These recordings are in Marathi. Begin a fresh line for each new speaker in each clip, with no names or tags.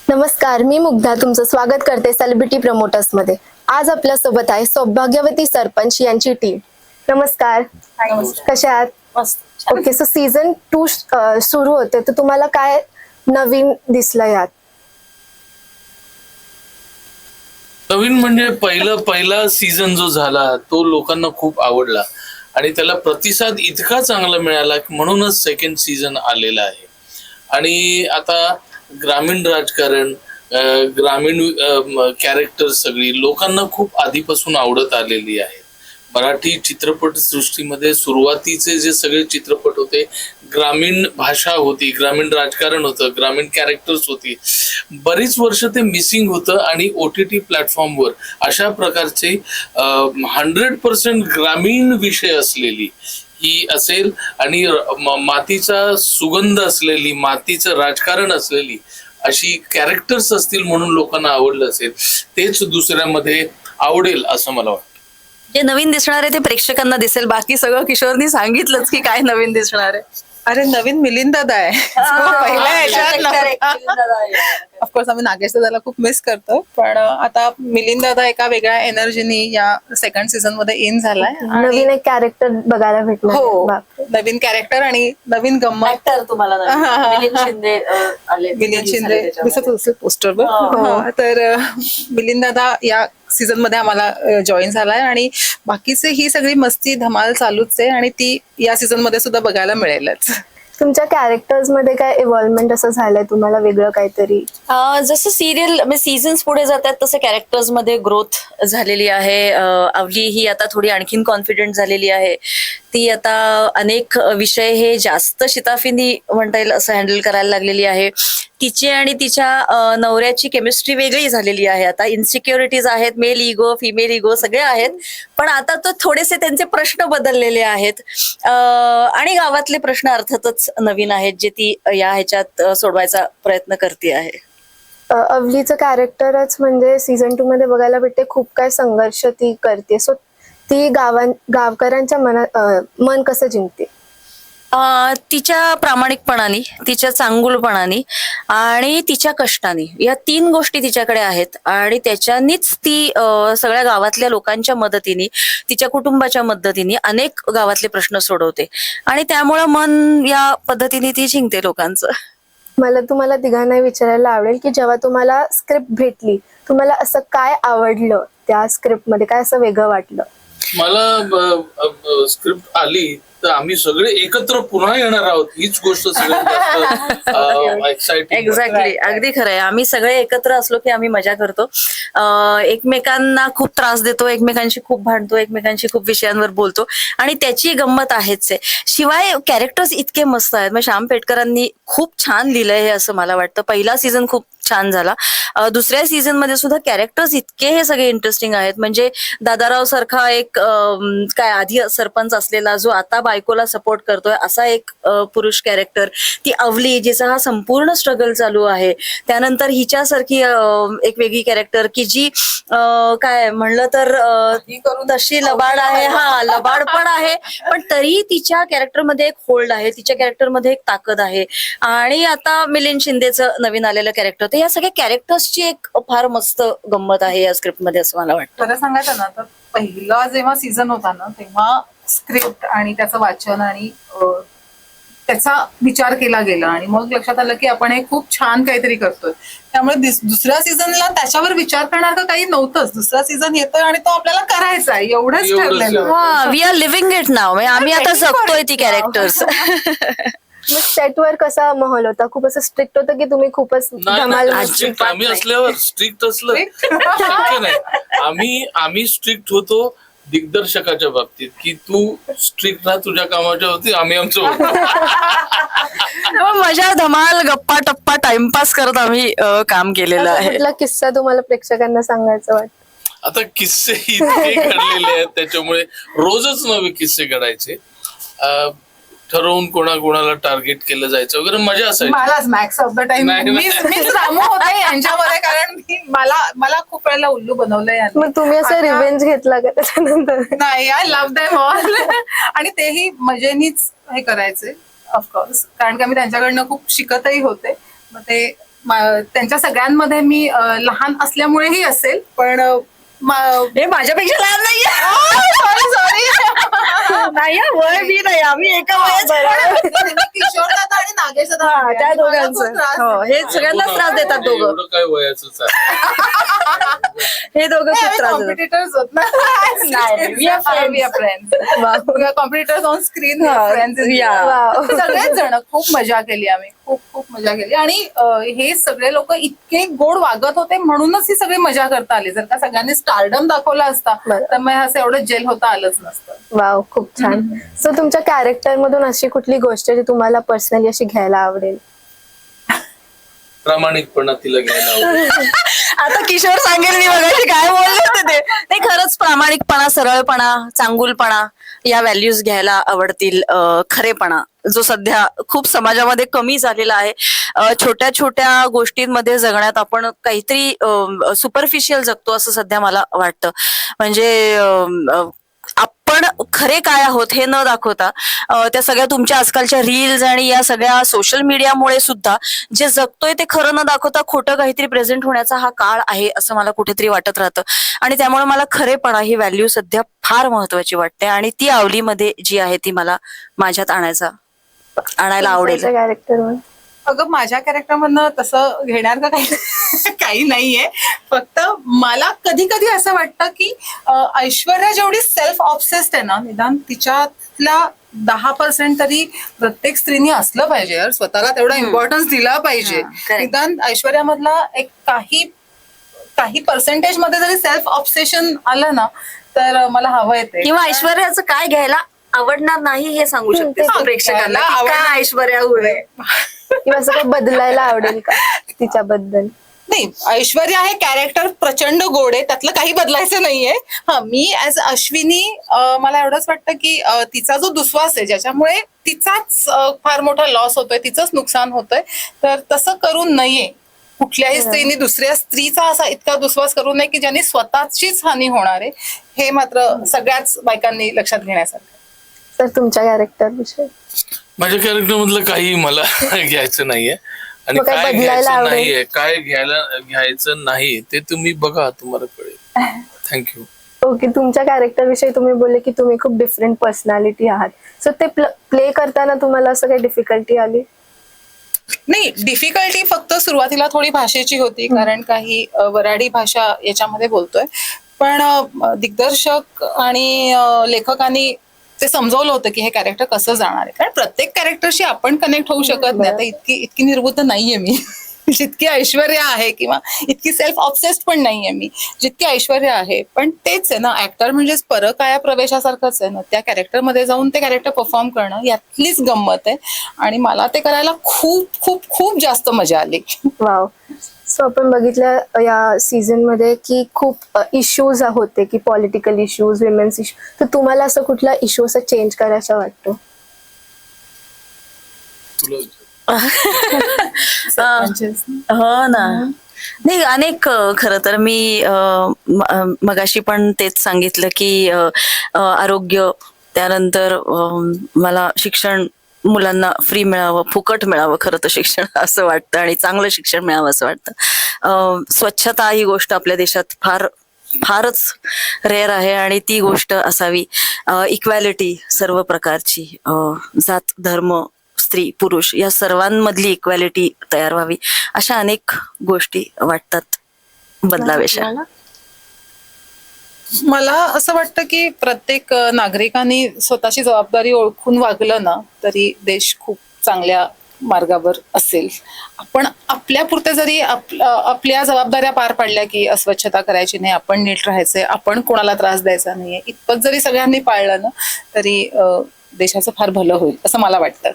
नमस्कार, मी मुग्धा तुमचं स्वागत करते सेलिब्रिटी प्रमोटर्स मध्ये. आज आपल्या सोबत आहे सौभाग्यवती सरपंच यांची टीम. नमस्कार. कशा आहात?
मस्त.
ओके, सो सीझन 2 सुरू होते, तर तुम्हाला काय नवीन दिसलं यात?
नवीन म्हणजे पहिला सीझन जो झाला तो लोकांना खूप आवडला आणि त्याला प्रतिसाद इतका चांगला मिळाला म्हणूनच सेकंड सीझन आलेला आहे. आणि आता ग्रामीण राजकारण, ग्रामीण कॅरेक्टर सगळी लोकांना खूप आधीपासून आवडत आलेली आहे. मराठी चित्रपट सृष्टीमध्ये सुरुवातीचे जे सगळे चित्रपट होते, ग्रामीण भाषा होती, ग्रामीण राजकारण होतं, ग्रामीण कॅरेक्टर्स होती. बरीच वर्ष ते मिसिंग होतं आणि OTT प्लॅटफॉर्मवर अशा प्रकारचे 100% ग्रामीण विषय असलेली ही असेल आणि मातीचा सुगंध असलेली, मातीचं राजकारण असलेली अशी कॅरेक्टर्स असतील म्हणून लोकांना आवडलं असेल. तेच दुसऱ्यामध्ये आवडेल असं मला वाटतं.
जे नवीन दिसणार आहे ते प्रेक्षकांना दिसेल. बाकी सगळं किशोरनी सांगितलंच की काय नवीन दिसणार आहे.
अरे नवीन मिलिंद दादा आहे. ऑफकोर्स आम्ही नागेश दादाला खूप मिस करतो, पण आता मिलिंद दादा एका वेगळ्या एनर्जीनी या सेकंड सीझन मध्ये इन झालाय.
नवीन एक कॅरेक्टर बघायला भेटलं.
हो,
बापरे.
नवीन कॅरेक्टर आणि नवीन गंमत.
ऍक्टर तुम्हाला मिलिंद शिंदे आले.
मिलिंद शिंदे दिसत असेल पोस्टरवर. तर मिलिंद दादा या सीझन मध्ये आम्हाला जॉईन झालाय आणि बाकीचे ही सगळी मस्ती धमाल चालूच आहे आणि ती या सीझन मध्ये सुद्धा बघायला मिळेलच.
तुमच्या कॅरेक्टर्स मध्ये काय इव्हॉल्वमेंट असं झालंय तुम्हाला वेगळं काहीतरी?
जसं सिरियल सीझन्स पुढे जातात तसं कॅरेक्टर्स मध्ये ग्रोथ झालेली आहे. अवली ही आता थोडी आणखीन कॉन्फिडंट झालेली आहे. ती आता अनेक विषय हे जास्त शिताफीनी म्हणता येईल असं हँडल करायला लागलेली आहे. तिची आणि तिच्या नवऱ्याची केमिस्ट्री वेगळी झालेली आहे. आता इन्सिक्युरिटीज आहेत, मेल इगो, फिमेल इगो सगळे आहेत, पण आता तो थोडेसे त्यांचे प्रश्न बदललेले आहेत आणि गावातले प्रश्न अर्थातच नवीन आहेत जे ती या ह्याच्यात सोडवायचा प्रयत्न करते आहे.
अवलीचं कॅरेक्टरच म्हणजे सीझन 2 मध्ये बघायला भेटते. खूप काय संघर्ष ती करते. सो ती गावकऱ्यांच्या मन कसं जिंकते?
तिच्या प्रामाणिकपणाने, तिच्या चांगुलपणाने आणि तिच्या कष्टाने, या 3 गोष्टी तिच्याकडे आहेत आणि त्याच्यानीच ती सगळ्या गावातल्या लोकांच्या मदतीने, तिच्या कुटुंबाच्या मदतीने अनेक गावातले प्रश्न सोडवते आणि त्यामुळं मन या पद्धतीने ती जिंकते लोकांचं.
मला तुम्हाला तिघांना विचारायला आवडेल की जेव्हा तुम्हाला स्क्रिप्ट भेटली, तुम्हाला असं काय आवडलं त्या स्क्रिप्ट मध्ये, काय असं वेगळं वाटलं?
मला स्क्रिप्ट आली तर आम्ही सगळे एकत्र पुन्हा येणार आहोत हीच गोष्ट सगळ्यात एक्साइटिंग.
एक्झॅक्टली, अगदी खरंय. आम्ही सगळे एकत्र असलो की आम्ही मजा करतो, एकमेकांना खूप त्रास देतो, एकमेकांशी खूप भांडतो, एकमेकांशी खूप विषयांवर बोलतो आणि त्याची गंमत आहेच आहे. शिवाय कॅरेक्टर्स इतके मस्त आहेत. मग श्याम पेठकरांनी खूप छान लिहिलंय हे असं मला वाटतं. पहिला सीझन खूप छान झाला. दुसऱ्या सीझन मध्ये सुद्धा कॅरेक्टर्स इतके हे सगळे इंटरेस्टिंग आहेत. म्हणजे दादाराव सारखा एक काय आधी सरपंच असलेला जो आता बायकोला सपोर्ट करतोय असा एक पुरुष कॅरेक्टर, ती अवली जिचा हा संपूर्ण स्ट्रगल चालू आहे. त्यानंतर हिच्यासारखी एक वेगळी कॅरेक्टर की जी काय म्हणलं तर तशी लबाड आहे. हा, लबाड पण आहे, पण तरी तिच्या कॅरेक्टरमध्ये एक होल्ड आहे, तिच्या कॅरेक्टरमध्ये एक ताकद आहे. आणि आता मिलिंद शिंदेचं नवीन आलेलं कॅरेक्टर, तर या सगळ्या कॅरेक्टर्सची एक फार मस्त गंमत आहे या स्क्रिप्ट मध्ये असं मला वाटतं.
खरं सांगायचं ना तर पहिला जेव्हा सीझन होता ना तेव्हा स्क्रिप्ट आणि त्याचं वाचन आणि त्याचा विचार केला गेला आणि मग लक्षात आलं की आपण हे खूप छान काहीतरी करतोय. त्यामुळे दुसऱ्या सीझनला त्याच्यावर विचार करणार का काही नव्हतंच. दुसरा सीझन येतोय आणि तो आपल्याला करायचा आहे एवढंच ठरलेलं.
We are living it now. आम्ही आता जगतोय ती कॅरेक्टर्स.
मग सेटवर कसा माहोल होता? खूप असं स्ट्रिक्ट होतं की तुम्ही खूपच धमाल?
आम्ही असल्यावर स्ट्रिक्ट असलं शक्य नाही. आम्ही स्ट्रिक्ट होतो दिग्दर्शकाच्या बाबतीत की तू स्ट्रिक्ट राहा तुझ्या कामाच्या होती, आम्ही आमचं होतो.
मजा धमाल गप्पा टप्पा टाइमपास करत आम्ही काम केलेलं आहे.
कुठला किस्सा तुम्हाला प्रेक्षकांना सांगायचं वाटतं?
आता किस्से इतके घडलेले आहेत त्याच्यामुळे रोजच नवे किस्से घडायचे. ठरवून कोणाला टार्गेट केलं जायचं वगैरे मजा असायची.
मलाच मॅक्स ऑफ द टाइम मी रामू होते यांच्यामध्ये, कारण मला खूप वेळेला उल्लू बनवलंय.
मग तुम्ही असं रिव्हेंज घेतला का त्याच्यानंतर?
नाही, आय लव्ह देम ऑल. आणि तेही मजेनीच हे करायचे ऑफकोर्स, कारण की आम्ही त्यांच्याकडनं खूप शिकतही होते. मग ते त्यांच्या सगळ्यांमध्ये मी लहान असल्यामुळेही असेल, पण
हे माझ्यापेक्षा लहान नाहीये.
सॉरी
नाही हं, वय मी नाही, आम्ही एका वयाचे.
किशोर दादा आणि नागेश दादा
हा, त्या
आणि मला खूप
दोघांचं
त्रास
हो,
देतात.
हे सगळ्यांनाच त्रास देतात दोघं.
एवढं काय वयाचंच आहे.
हे दोघं खूप त्रास देतात.
कॉम्पिटिटर्स होत ना.
नाही, we are friends.
We are friends. We are competitors on screen. We are
हा,
friends in
yeah.
real life. सगळेच जण खूप मजा केली आम्ही, खूप मजा केली. आणि हे सगळे लोक इतके गोड वागत होते म्हणूनच ही सगळी मजा करता आली. जर का सगळ्यांनी स्टारडम दाखवला असता
बरं.
तर मग असं एवढं जेल होता आलंच नसतं.
वाव, खूप छान. सो तुमच्या कॅरेक्टर मधून अशी कुठली गोष्ट जी तुम्हाला पर्सनली अशी घ्यायला आवडेल?
प्रामाणिकपणा तिला घ्यायला आवडेल.
आता किशोर सांगेल मी मगाशी काय बोलले होते ते. नाही, खरंच प्रामाणिकपणा, सरळपणा, चांगुलपणा या व्हॅल्यूज घ्यायला आवडतील. खरेपणा जो सध्या खूप समाजामध्ये कमी झालेला आहे. छोट्या छोट्या गोष्टींमध्ये जगण्यात आपण काहीतरी सुपरफिशियल जगतो असं सध्या मला वाटतं. म्हणजे आपण खरे काय आहोत हे न दाखवता त्या सगळ्या तुमच्या आजकालच्या रील्स आणि या सगळ्या सोशल मीडियामुळे सुद्धा जे जगतोय ते खरं न दाखवता खोटं काहीतरी प्रेझेंट होण्याचा हा काळ आहे असं मला कुठेतरी वाटत राहतं. आणि त्यामुळे मला खरेपणा ही व्हॅल्यू सध्या फार महत्वाची वाटते आणि ती आवलीमध्ये जी आहे ती मला माझ्यात आणायला आवडेल.
कॅरेक्टर
अगं माझ्या कॅरेक्टरमधनं तसं घेणार का काही काही नाहीये. फक्त मला कधी कधी असं वाटतं की ऐश्वर्या जेवढी सेल्फ ऑब्सेस्ड आहे ना, निदान तिच्यातल्या 10% तरी प्रत्येक स्त्रीने असलं पाहिजे यार. स्वतःला तेवढा इम्पॉर्टन्स दिला पाहिजे.
correct.
निदान ऐश्वर्यामधला एक काही पर्सेंटेज मध्ये जरी सेल्फ ऑब्सेशन आलं ना तर मला हवं येते.
किंवा ऐश्वर्याचं काय घ्यायला आवडणार नाही हे सांगू शकते
हा,
प्रेक्षकांना
घ्यायला
की काय
आवडणार.
ऐश्वर्या उरे.
किंवा असं काही बदलायला आवडेल का तिच्याबद्दल?
नाही, ऐश्वर्या हे कॅरेक्टर प्रचंड गोड आहे, त्यातलं काही बदलायचं नाहीये. हा, मी ऍज अश्विनी मला एवढंच वाटतं की तिचा जो दुस्वास आहे ज्याच्यामुळे तिचाच फार मोठा लॉस होतोय, तिचंच नुकसान होतंय, तर तसं करू नये. कुठल्याही स्त्रीने दुसऱ्या स्त्रीचा असा इतका दुस्वास करू नये की ज्याने स्वतःचीच हानी होणार आहे. हे मात्र सगळ्याच बायकांनी लक्षात घेण्यासारखं.
तर तुमच्या कॅरेक्टर विषयी
माझ्या कॅरेक्टर मधलं काही मला घ्यायचं नाहीये आणि
मग काय
काय
बदलायला
घ्यायचं
आवडेल?
नाहीये, काय घ्यायचं नाही ते तुम्ही बघा, तुम्हाला कळेल. थँक्यू.
ओके, तुमच्या कॅरेक्टर विषयी तुम्ही बोलले की तुम्ही खूप डिफरंट पर्सनॅलिटी आहात. सो ते प्ले करताना तुम्हाला असं काही डिफिकल्टी आली?
नाही, डिफिकल्टी फक्त सुरुवातीला थोडी भाषेची होती, कारण काही वऱ्हाडी भाषा याच्यामध्ये बोलतोय. पण दिग्दर्शक आणि लेखकांनी ते समजवलं होतं की हे कॅरेक्टर कसं जाणार आहे. कारण प्रत्येक कॅरेक्टरशी आपण कनेक्ट होऊ शकत नाही. आता इतकी निर्बुद्ध नाहीये मी जितकी ऐश्वर्या आहे, किंवा इतकी सेल्फ ऑब्सेस्ड पण नाहीये मी जितकी ऐश्वर्या आहे. पण तेच आहे ना, ऍक्टर म्हणजेच परकाया प्रवेशासारखंच आहे ना. त्या कॅरेक्टरमध्ये जाऊन ते कॅरेक्टर परफॉर्म करणं यातलीच गंमत आहे आणि मला ते करायला खूप खूप खूप जास्त मजा आली.
वाव. सो आपण बघितलं या सीझन मध्ये की खूप इश्यूज होते की पॉलिटिकल इश्यूज, विमेन्स इश्यू. तर तुम्हाला असं कुठला इश्यू असं चेंज करायचा वाटतो?
हो ना. नाही, अनेक खरं तर मी मगाशी पण तेच सांगितलं की आरोग्य, त्यानंतर मला शिक्षण, मुलांना फ्री मिळावं, फुकट मिळावं खरं तर शिक्षण असं वाटतं आणि चांगलं शिक्षण मिळावं असं वाटतं. स्वच्छता ही गोष्ट आपल्या देशात फारच रेअर आहे आणि ती गोष्ट असावी. इक्वॅलिटी सर्व प्रकारची, जात, धर्म, स्त्री, पुरुष या सर्वांमधली इक्वॅलिटी तयार व्हावी. अशा अनेक गोष्टी वाटतात बदलावेशा.
मला असं वाटतं की प्रत्येक नागरिकांनी स्वतःची जबाबदारी ओळखून वागलं ना तरी देश खूप चांगल्या मार्गावर असेल. आपण आपल्यापुरते जरी आपल्या जबाबदाऱ्या पार पाडल्या की अस्वच्छता करायची नाही, आपण नीट राहायचंय, आपण कोणाला त्रास द्यायचा नाहीये, इतपत जरी सगळ्यांनी पाळलं ना तरी देशाचं फार भलं होईल असं मला वाटतं.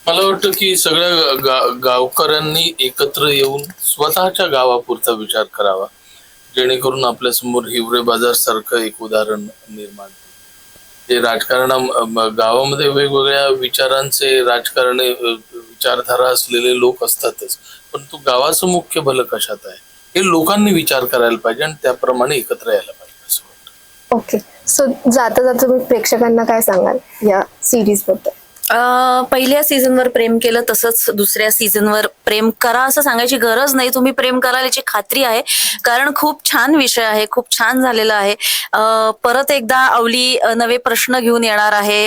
मला वाटतं की सगळ्या गावकऱ्यांनी एकत्र येऊन स्वतःच्या गावापुरता विचार करावा, जेणेकरून आपल्या समोर हिवरे बाजार सारखं एक उदाहरण निर्माण होईल. जे राजकारण गावामध्ये वेगवेगळ्या विचारांचे विचारधारा असलेले लोक असतातच, परंतु गावाचं मुख्य भलं कशात आहे हे लोकांनी विचार करायला पाहिजे आणि त्याप्रमाणे एकत्र यायला पाहिजे असं वाटतं.
ओके, सो जाता जाता तुम्ही प्रेक्षकांना काय सांगाल या सिरीज बद्दल?
पहिल्या सीझनवर प्रेम केलं तसंच दुसऱ्या सीझनवर प्रेम करा असं सांगायची गरज नाही. तुम्ही प्रेम कराल याची खात्री आहे, कारण खूप छान विषय आहे, खूप छान झालेला आहे. परत एकदा अवली नवे प्रश्न घेऊन येणार आहे.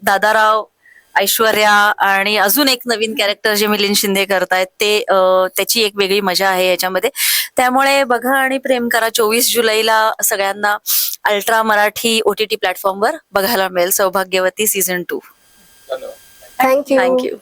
दादाराव, ऐश्वर्या आणि अजून एक नवीन कॅरेक्टर जे मिलिंद शिंदे करतायत ते त्याची एक वेगळी मजा आहे याच्यामध्ये. त्यामुळे बघा आणि प्रेम करा. 24 जुलैला सगळ्यांना अल्ट्रा मराठी OTT प्लॅटफॉर्मवर बघायला मिळेल सौभाग्यवती सीझन 2.
धन्यवाद.
थँक्यू.
थँक्यू.